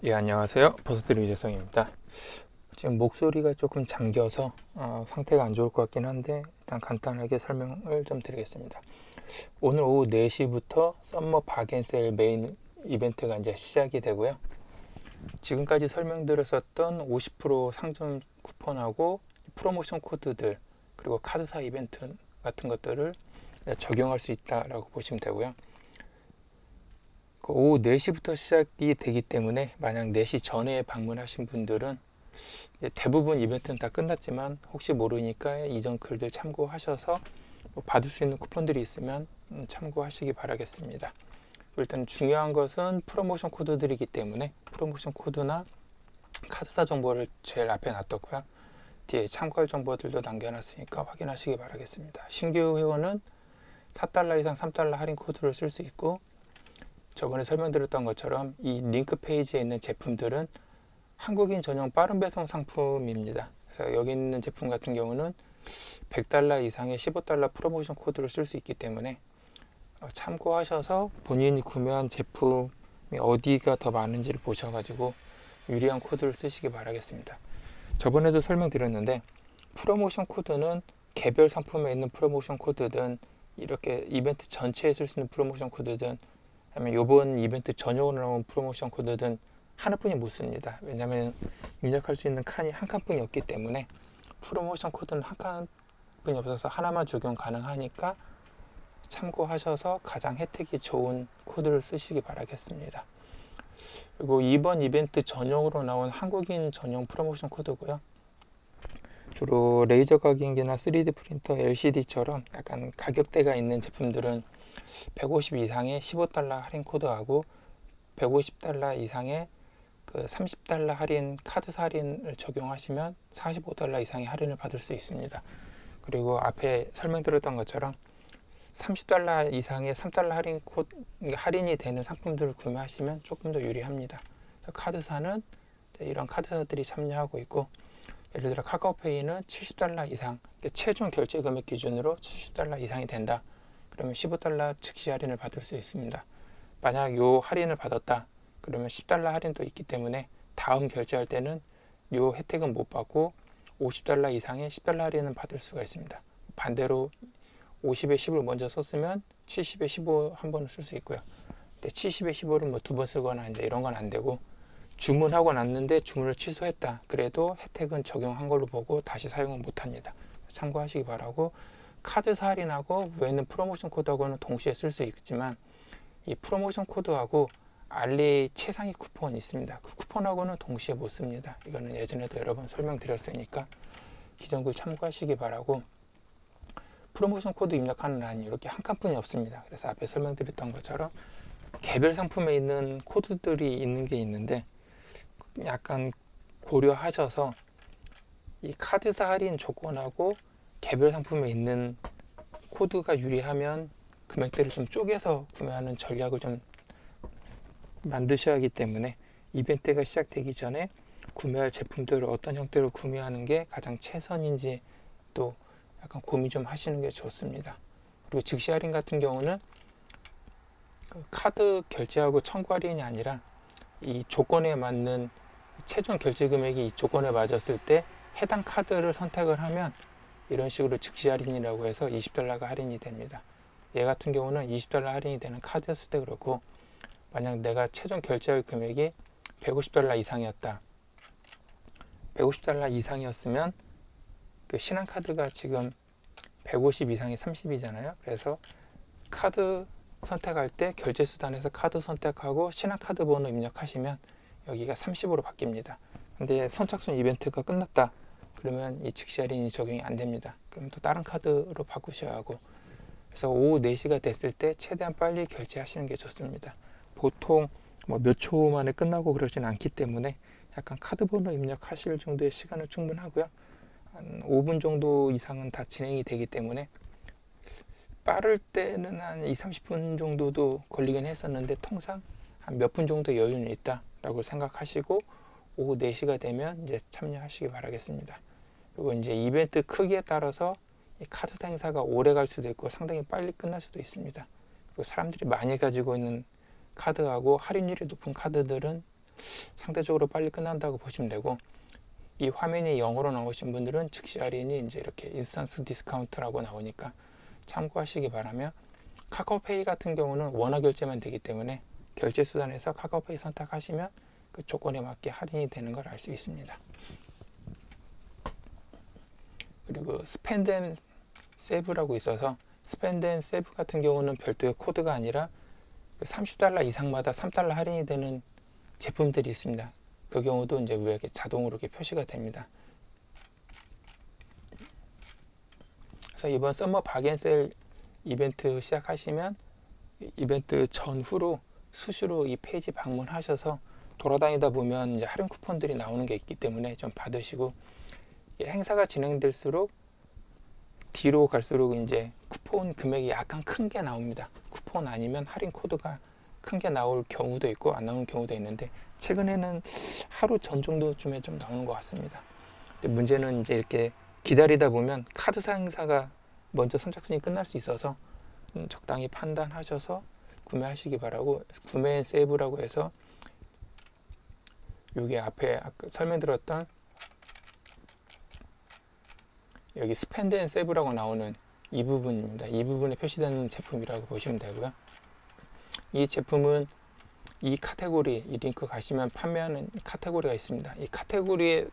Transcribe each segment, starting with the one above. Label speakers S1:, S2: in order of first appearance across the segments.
S1: 예, 안녕하세요. 버섯들의 유재성입니다. 지금 목소리가 조금 잠겨서 상태가 안 좋을 것 같긴 한데 일단 간단하게 설명을 좀 드리겠습니다. 오늘 오후 4시부터 썸머 박앤세일 메인 이벤트가 이제 시작이 되고요. 지금까지 설명드렸었던 50% 상점 쿠폰하고 프로모션 코드들 그리고 카드사 이벤트 같은 것들을 적용할 수 있다라고 보시면 되고요. 오후 4시부터 시작이 되기 때문에 만약 4시 전에 방문하신 분들은 대부분 이벤트는 다 끝났지만 혹시 모르니까 이전 글들 참고하셔서 받을 수 있는 쿠폰들이 있으면 참고하시기 바라겠습니다. 일단 중요한 것은 프로모션 코드들이기 때문에 프로모션 코드나 카드사 정보를 제일 앞에 놔뒀고요. 뒤에 참고할 정보들도 남겨놨으니까 확인하시기 바라겠습니다. 신규 회원은 4달러 이상 3달러 할인 코드를 쓸 수 있고, 저번에 설명드렸던 것처럼 이 링크 페이지에 있는 제품들은 한국인 전용 빠른 배송 상품입니다. 그래서 여기 있는 제품 같은 경우는 100달러 이상의 15달러 프로모션 코드를 쓸 수 있기 때문에 참고하셔서 본인이 구매한 제품이 어디가 더 많은지를 보셔가지고 유리한 코드를 쓰시기 바라겠습니다. 저번에도 설명드렸는데 프로모션 코드는 개별 상품에 있는 프로모션 코드든 이렇게 이벤트 전체에 쓸 수 있는 프로모션 코드든 아니면 이번 이벤트 전용으로 나온 프로모션 코드든 하나뿐이 못 씁니다. 왜냐하면 입력할 수 있는 칸이 한 칸뿐이 없기 때문에 프로모션 코드는 한 칸뿐이 없어서 하나만 적용 가능하니까 참고하셔서 가장 혜택이 좋은 코드를 쓰시기 바라겠습니다. 그리고 이번 이벤트 전용으로 나온 한국인 전용 프로모션 코드고요. 주로 레이저 각인기나 3D 프린터, LCD처럼 약간 가격대가 있는 제품들은 150 이상의 15달러 할인 코드하고 150달러 이상의 그 30달러 할인 카드사 할인을 적용하시면 45달러 이상의 할인을 받을 수 있습니다. 그리고 앞에 설명드렸던 것처럼 30달러 이상의 3달러 할인이 되는 상품들을 구매하시면 조금 더 유리합니다. 카드사는 이런 카드사들이 참여하고 있고, 예를 들어 카카오페이는 70달러 이상, 최종 결제 금액 기준으로 70달러 이상이 된다. 그러면 15달러 즉시 할인을 받을 수 있습니다. 만약 요 할인을 받았다. 그러면 10달러 할인도 있기 때문에 다음 결제할 때는 요 혜택은 못 받고 50달러 이상의 10달러 할인은 받을 수가 있습니다. 반대로 50에 10을 먼저 썼으면 70에 15 한 번을 쓸 수 있고요. 근데 70에 15를 뭐 두 번 쓰거나 이제 이런 건 안 되고, 주문하고 났는데 주문을 취소했다. 그래도 혜택은 적용한 걸로 보고 다시 사용은 못 합니다. 참고하시기 바라고, 카드사 할인하고 위에 있는 프로모션 코드하고는 동시에 쓸 수 있지만 이 프로모션 코드하고 알리 최상위 쿠폰이 있습니다. 그 쿠폰하고는 동시에 못 씁니다. 이거는 예전에도 여러 번 설명드렸으니까 기존 글 참고하시기 바라고, 프로모션 코드 입력하는 란이 이렇게 한 칸뿐이 없습니다. 그래서 앞에 설명드렸던 것처럼 개별 상품에 있는 코드들이 있는 게 있는데 약간 고려하셔서 이 카드사 할인 조건하고 개별 상품에 있는 코드가 유리하면 금액대를 좀 쪼개서 구매하는 전략을 좀 만드셔야 하기 때문에 이벤트가 시작되기 전에 구매할 제품들을 어떤 형태로 구매하는 게 가장 최선인지 또 약간 고민 좀 하시는 게 좋습니다. 그리고 즉시 할인 같은 경우는 카드 결제하고 청구 할인이 아니라 이 조건에 맞는 최종 결제 금액이 이 조건에 맞았을 때 해당 카드를 선택을 하면 이런 식으로 즉시 할인이라고 해서 20달러가 할인이 됩니다. 얘 같은 경우는 20달러 할인이 되는 카드였을 때 그렇고, 만약 내가 최종 결제할 금액이 150달러 이상이었다. 150달러 이상이었으면 그 신한카드가 지금 150 이상이 30이잖아요. 그래서 카드 선택할 때 결제 수단에서 카드 선택하고 신한카드 번호 입력하시면 여기가 30으로 바뀝니다. 근데 선착순 이벤트가 끝났다. 그러면 이 즉시 할인이 적용이 안 됩니다. 그럼 또 다른 카드로 바꾸셔야 하고, 그래서 오후 4시가 됐을 때 최대한 빨리 결제하시는 게 좋습니다. 보통 뭐 몇 초 만에 끝나고 그러진 않기 때문에 약간 카드 번호 입력하실 정도의 시간은 충분하고요. 한 5분 정도 이상은 다 진행이 되기 때문에 빠를 때는 한 2, 30분 정도도 걸리긴 했었는데 통상 한 몇 분 정도 여유는 있다라고 생각하시고 오후 4시가 되면 이제 참여하시기 바라겠습니다. 그리고 이제 이벤트 크기에 따라서 이 카드 행사가 오래 갈 수도 있고 상당히 빨리 끝날 수도 있습니다. 그리고 사람들이 많이 가지고 있는 카드하고 할인율이 높은 카드들은 상대적으로 빨리 끝난다고 보시면 되고, 이 화면이 영어로 나오신 분들은 즉시 할인이 이제 이렇게 인스턴트 디스카운트라고 나오니까 참고하시기 바라며, 카카오페이 같은 경우는 원화 결제만 되기 때문에 결제 수단에서 카카오페이 선택하시면 그 조건에 맞게 할인이 되는 걸 알 수 있습니다. 그리고 스펜드 앤 세이브라고 있어서, 스펜드 앤 세이브 같은 경우는 별도의 코드가 아니라 $30 이상마다 $3 할인이 되는 제품들이 있습니다. 그 경우도 이제 위에 자동으로 이렇게 표시가 됩니다. 그래서 이번 서머 바겐세일 이벤트 시작하시면 이벤트 전후로 수시로 이 페이지 방문하셔서 돌아다니다 보면 이제 할인 쿠폰들이 나오는 게 있기 때문에 좀 받으시고, 행사가 진행될수록 뒤로 갈수록 이제 쿠폰 금액이 약간 큰 게 나옵니다. 쿠폰 아니면 할인 코드가 큰 게 나올 경우도 있고 안 나오는 경우도 있는데, 최근에는 하루 전 정도쯤에 좀 나오는 것 같습니다. 근데 문제는 이제 이렇게 기다리다 보면 카드사 행사가 먼저 선착순이 끝날 수 있어서 적당히 판단하셔서 구매하시기 바라고, 구매 앤 세이브라고 해서 여기 앞에 아까 설명드렸던 여기 스펜드 앤 세이브라고 나오는 이 부분입니다. 이 부분에 표시되는 제품이라고 보시면 되고요. 이 제품은 이 카테고리, 이 링크 가시면 판매하는 카테고리가 있습니다. 이 카테고리에서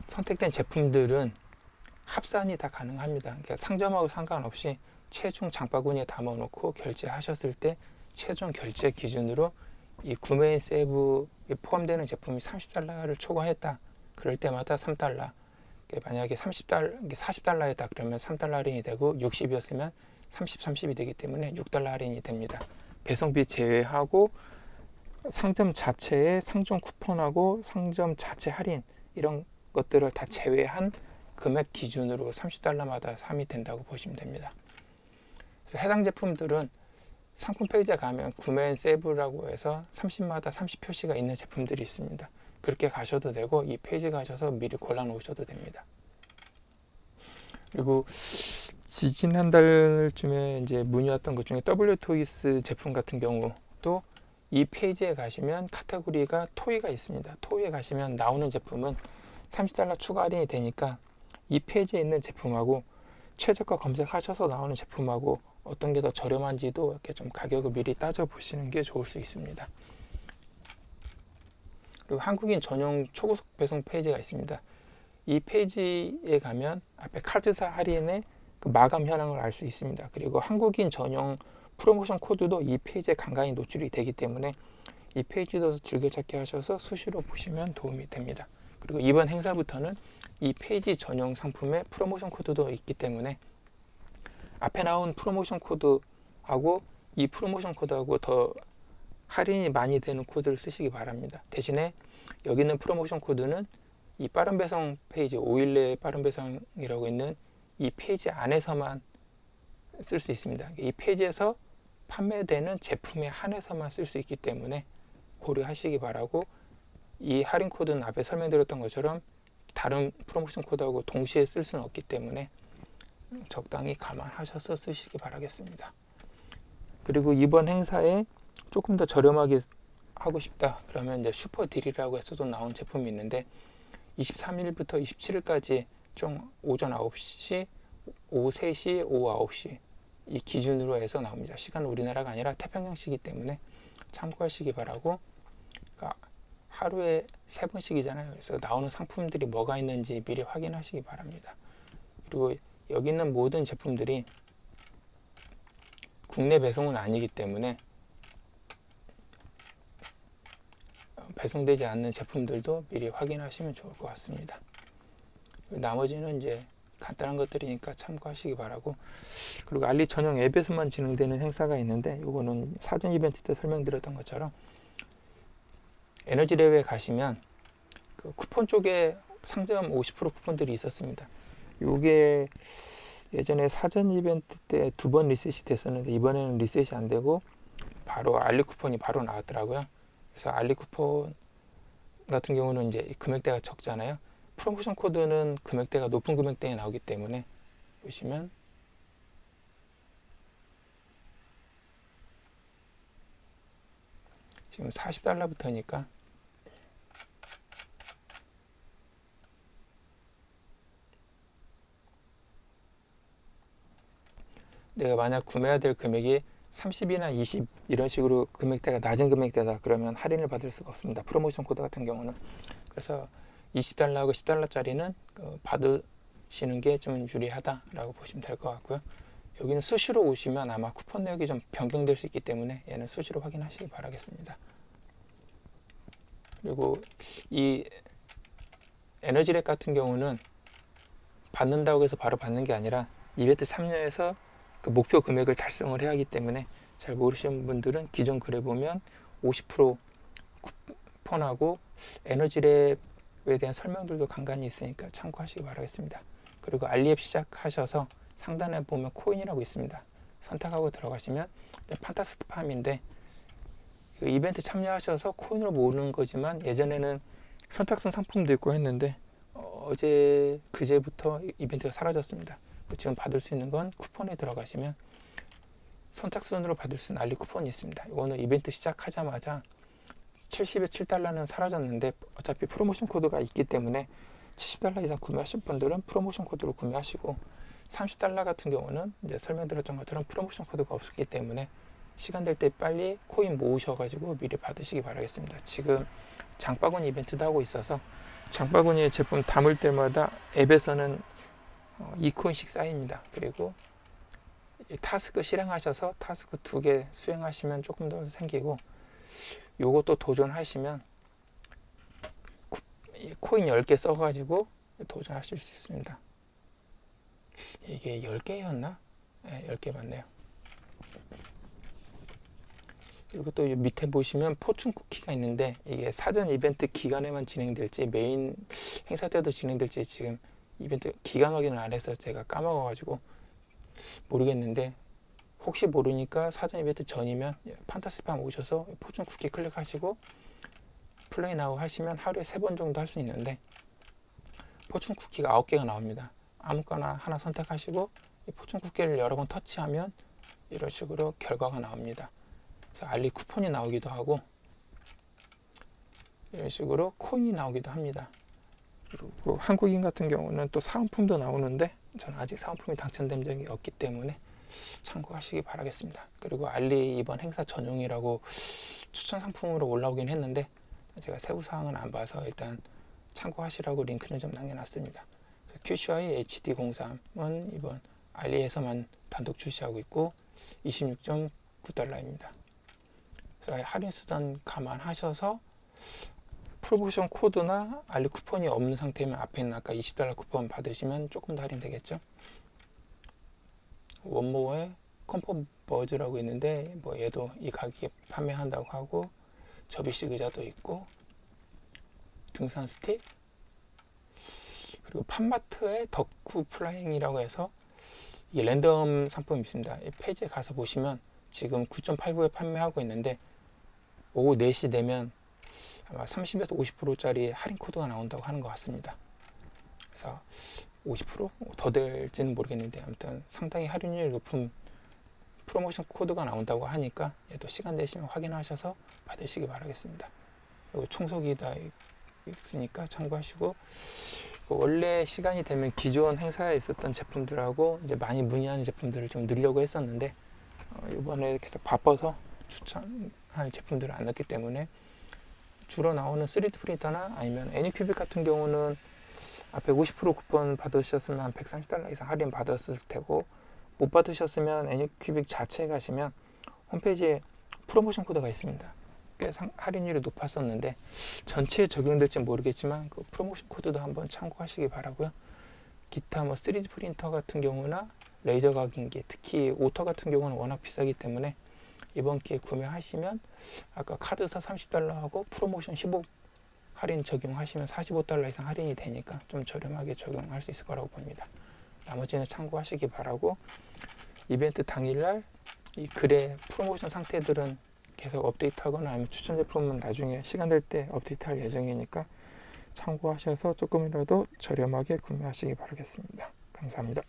S1: 선택된 제품들은 합산이 다 가능합니다. 그러니까 상점하고 상관없이 최종 장바구니에 담아 놓고 결제하셨을 때 최종 결제 기준으로 이 구매 앤 세이브에 포함되는 제품이 $30를 초과했다. 그럴 때마다 $3. 만약에 $40였다 그러면 $3 할인이 되고, 60이었으면 30이 되기 때문에 $6 할인이 됩니다. 배송비 제외하고 상점 자체의 상점 쿠폰하고 상점 자체 할인 이런 것들을 다 제외한 금액 기준으로 $30마다 3이 된다고 보시면 됩니다. 그래서 해당 제품들은 상품 페이지에 가면 구매 앤 세이브라고 해서 30마다 30 표시가 있는 제품들이 있습니다. 그렇게 가셔도 되고, 이 페이지 가셔서 미리 골라 놓으셔도 됩니다. 그리고 지지난달쯤에 이제 문의 왔던 것 중에 WTO이스 제품 같은 경우도 이 페이지에 가시면 카테고리가 토이가 있습니다. 토이에 가시면 나오는 제품은 $30 추가 할인이 되니까 이 페이지에 있는 제품하고 최저가 검색하셔서 나오는 제품하고 어떤 게 더 저렴한지도 이렇게 좀 가격을 미리 따져 보시는 게 좋을 수 있습니다. 그리고 한국인 전용 초고속 배송 페이지가 있습니다. 이 페이지에 가면 앞에 카드사 할인의 그 마감 현황을 알 수 있습니다. 그리고 한국인 전용 프로모션 코드도 이 페이지에 간간히 노출이 되기 때문에 이 페이지도 즐겨찾기 하셔서 수시로 보시면 도움이 됩니다. 그리고 이번 행사부터는 이 페이지 전용 상품에 프로모션 코드도 있기 때문에 앞에 나온 프로모션 코드하고 이 프로모션 코드하고 더 할인이 많이 되는 코드를 쓰시기 바랍니다. 대신에 여기 있는 프로모션 코드는 이 빠른 배송 페이지 5일 내에 빠른 배송이라고 있는 이 페이지 안에서만 쓸 수 있습니다. 이 페이지에서 판매되는 제품에 한해서만 쓸 수 있기 때문에 고려하시기 바라고, 이 할인 코드는 앞에 설명드렸던 것처럼 다른 프로모션 코드하고 동시에 쓸 수는 없기 때문에 적당히 감안하셔서 쓰시기 바라겠습니다. 그리고 이번 행사에 조금 더 저렴하게 하고 싶다 그러면 이제 슈퍼 딜이라고 해서도 나온 제품이 있는데, 23일부터 27일까지 총 오전 9시, 오후 3시, 오후 9시 이 기준으로 해서 나옵니다. 시간은 우리나라가 아니라 태평양시기 때문에 참고하시기 바라고, 그러니까 하루에 3번씩이잖아요. 그래서 나오는 상품들이 뭐가 있는지 미리 확인하시기 바랍니다. 그리고 여기 있는 모든 제품들이 국내 배송은 아니기 때문에 배송되지 않는 제품들도 미리 확인하시면 좋을 것 같습니다. 나머지는 이제 간단한 것들이니까 참고하시기 바라고, 그리고 알리 전용 앱에서만 진행되는 행사가 있는데, 이거는 사전 이벤트 때 설명드렸던 것처럼 에너지랩에 가시면 그 쿠폰 쪽에 상점 50% 쿠폰들이 있었습니다. 이게 예전에 사전 이벤트 때 2번 리셋이 됐었는데 이번에는 리셋이 안 되고 바로 알리 쿠폰이 바로 나왔더라고요. 그래서 알리 쿠폰 같은 경우는 이제 금액대가 적잖아요. 프로모션 코드는 금액대가 높은 금액대에 나오기 때문에 보시면 지금 40달러부터니까 내가 만약 구매해야 될 금액이 30이나 20 이런 식으로 금액대가 낮은 금액대다 그러면 할인을 받을 수가 없습니다. 프로모션 코드 같은 경우는. 그래서 20달러하고 10달러짜리는 받으시는 게 좀 유리하다라고 보시면 될 것 같고요. 여기는 수시로 오시면 아마 쿠폰 내역이 좀 변경될 수 있기 때문에 얘는 수시로 확인하시기 바라겠습니다. 그리고 이 에너지렉 같은 경우는 받는다고 해서 바로 받는 게 아니라 이벤트 참여해서 그 목표 금액을 달성을 해야 하기 때문에 잘 모르시는 분들은 기존 글에 보면 50% 쿠폰하고 에너지랩에 대한 설명들도 간간히 있으니까 참고하시기 바라겠습니다. 그리고 알리앱 시작하셔서 상단에 보면 코인이라고 있습니다. 선택하고 들어가시면 판타스트팜인데 이벤트 참여하셔서 코인을 모으는 거지만 예전에는 선착순 상품도 있고 했는데 어제 그제부터 이벤트가 사라졌습니다. 지금 받을 수 있는 건 쿠폰에 들어가시면 선착순으로 받을 수 있는 알리 쿠폰이 있습니다. 이거는 이벤트 시작하자마자 70에 7달러는 사라졌는데 어차피 프로모션 코드가 있기 때문에 70달러 이상 구매하실 분들은 프로모션 코드로 구매하시고 30달러 같은 경우는 이제 설명드렸던 것처럼 프로모션 코드가 없기 때문에 시간 될 때 빨리 코인 모으셔가지고 미리 받으시기 바라겠습니다. 지금 장바구니 이벤트도 하고 있어서 장바구니에 제품 담을 때마다 앱에서는 2코인씩 쌓입니다. 그리고 타스크 실행하셔서 타스크 2개 수행하시면 조금 더 생기고 요것도 도전하시면 코인 10개 써가지고 도전하실 수 있습니다. 이게 10개였나? 네, 10개 맞네요. 그리고 또 밑에 보시면 포춘 쿠키가 있는데 이게 사전 이벤트 기간에만 진행될지 메인 행사 때도 진행될지 지금 이벤트 기간 확인을 안 해서 제가 까먹어가지고 모르겠는데 혹시 모르니까 사전 이벤트 전이면 판타스팜 오셔서 포춘 쿠키 클릭하시고 플레이 나우 하시면 하루에 3번 정도 할 수 있는데 포춘 쿠키가 9개가 나옵니다. 아무거나 하나 선택하시고 이 포춘 쿠키를 여러 번 터치하면 이런 식으로 결과가 나옵니다. 그래서 알리 쿠폰이 나오기도 하고 이런 식으로 코인이 나오기도 합니다. 그리고 한국인 같은 경우는 또 사은품도 나오는데 저는 아직 사은품이 당첨된 적이 없기 때문에 참고하시기 바라겠습니다. 그리고 알리 이번 행사 전용이라고 추천 상품으로 올라오긴 했는데 제가 세부 사항은 안 봐서 일단 참고하시라고 링크는 좀 남겨놨습니다. QCY HD03은 이번 알리에서만 단독 출시하고 있고 26.9달러입니다. 그래서 할인 수단 감안하셔서 프로모션 코드나 알리 쿠폰이 없는 상태면 앞에 있는 아까 20달러 쿠폰 받으시면 조금 더 할인 되겠죠. 원모어의 컴포 버즈라고 있는데 뭐 얘도 이 가격에 판매한다고 하고 접이식 의자도 있고 등산 스틱 그리고 판마트의 덕후 플라잉이라고 해서 이 랜덤 상품이 있습니다. 이 페이지에 가서 보시면 지금 9.89에 판매하고 있는데 오후 4시 되면 아마 30에서 50%짜리 할인 코드가 나온다고 하는 것 같습니다. 그래서 50%? 더 될지는 모르겠는데 아무튼 상당히 할인율이 높은 프로모션 코드가 나온다고 하니까 얘도 시간 되시면 확인하셔서 받으시기 바라겠습니다. 그리고 청소기 다 있으니까 참고하시고 원래 시간이 되면 기존 행사에 있었던 제품들하고 이제 많이 문의하는 제품들을 좀 넣으려고 했었는데 이번에 계속 바빠서 추천할 제품들을 안 넣었기 때문에 주로 나오는 3D 프린터나 아니면 애니큐빅 같은 경우는 앞에 50% 쿠폰 받으셨으면 한 130달러 이상 할인 받았을 테고 못 받으셨으면 애니큐빅 자체에 가시면 홈페이지에 프로모션 코드가 있습니다. 꽤 할인율이 높았었는데 전체에 적용될지 모르겠지만 그 프로모션 코드도 한번 참고하시기 바라고요. 기타 뭐 3D 프린터 같은 경우나 레이저 각인기 특히 오터 같은 경우는 워낙 비싸기 때문에 이번 기회에 구매하시면 아까 카드사 30달러 하고 프로모션 15 할인 적용하시면 45달러 이상 할인이 되니까 좀 저렴하게 적용할 수 있을 거라고 봅니다. 나머지는 참고하시기 바라고 이벤트 당일날 이 글의 프로모션 상태들은 계속 업데이트하거나 아니면 추천 제품은 나중에 시간 될 때 업데이트할 예정이니까 참고하셔서 조금이라도 저렴하게 구매하시기 바라겠습니다. 감사합니다.